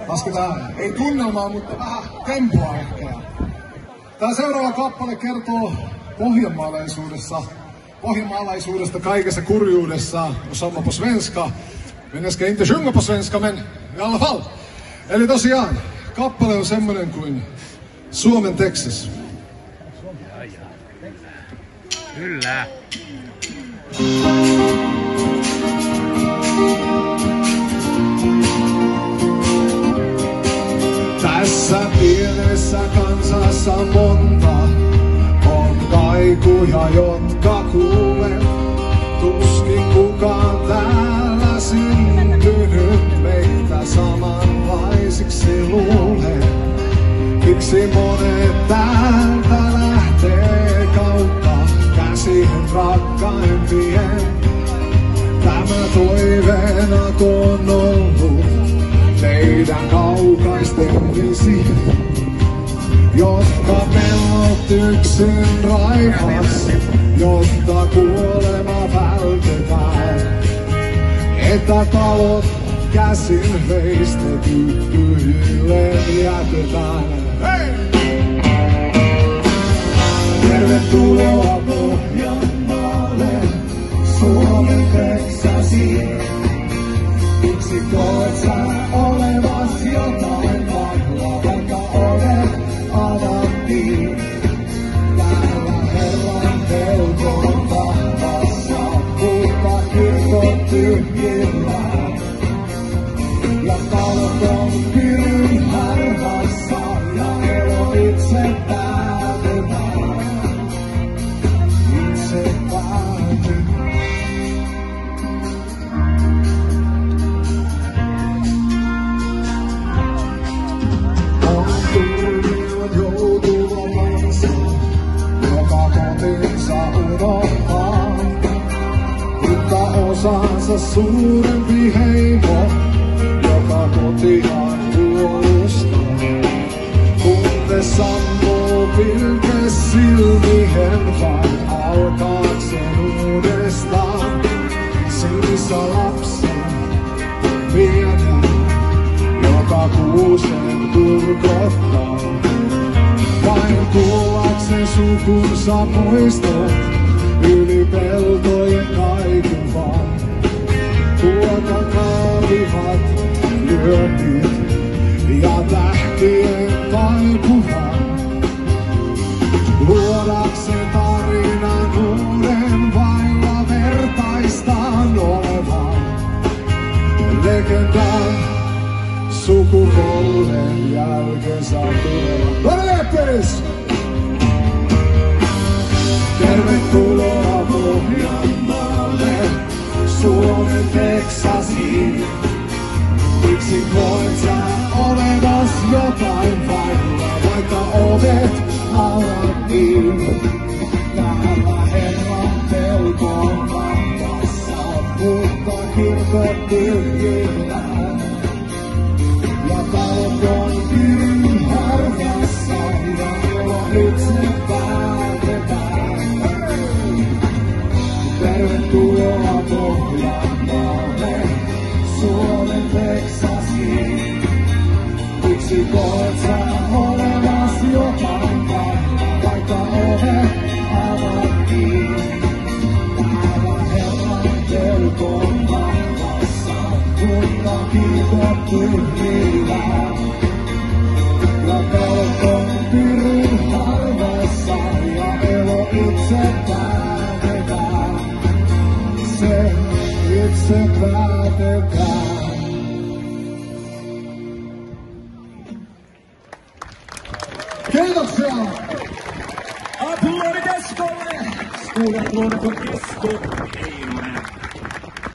Lasketaan, ei tunnelmaa, mutta vähän tempoa ehkä. Tää seuraava kappale kertoo pohjanmaalaisuudesta kaikessa kurjuudessa. Osaamma på svenska. Men jag ska inte sjunga på svenska, men i alla fall. Eli tosiaan, kappale on semmonen kuin Suomen Texas. Kyllä. Tässä pienessä kansassa monta on kaikuja, jotka kuulen. Tuskin kukaan täällä syntynyt meitä samanlaisiksi luulee. Miksi monet täältä lähtee kautta käsien rakkaimpien? Tämä toiveena on ollut meidän kaukaisten visi, jotta pellot yksin raivas, jotta kuolema vältetään. Etätalot käsin veistetty tyhjilleen jätetään. Hei! Tervetuloa Pohjanmaalle, Suomen Texasiin. Miksi koet sä olevas jotain vailla, vaikka ovet avattiin? Täällä Herran pelko on vahvassa, mutta kirkot tyhjillään. Ja talot on pirun harvassa, ja elo itse päätetään. Itse päätetään. Osansa suurempi heimo, joka kotiaan puolustaa. Tunte sammuu pilke silmien vain alkaakseen uudestaan. Sinissä lapsen pienen, joka kuusen kurkottaa. Vain kuullakseen sukunsa muistot yli peltojen kaiken vaan. Tuotakaa vihat lyönnit ja tähtien taipuvan. Luodakseen tarinan uuden vailla vertaistaan olevan. Legendan sukupolven jälkensä tulevan. Lepes! Tervetuloa Pohjanmaalle, Suomen Texasiin. Miksi koet sä olevas jotain vailla, vaikka ovet avattiin? Täällä Herran pelko on vahvassa, mutta kirkot tyhjillään. Ja talot on pirun harvassa, ja elo itse päätetään. Tervetuloa Pohjanmaalle, Suomen Texasiin. Miksi koet sä olevas jotain vailla, vaikka ovet avattiin? Täällä Herran pelko on vahvassa, mutta kirkot tyhjillään. Ja pelko on pirun harvassa, ja elo itse päätetään. Se itse päätetään. Kiitoksia! Applåder Keskolle! Stora applåder för Kesko!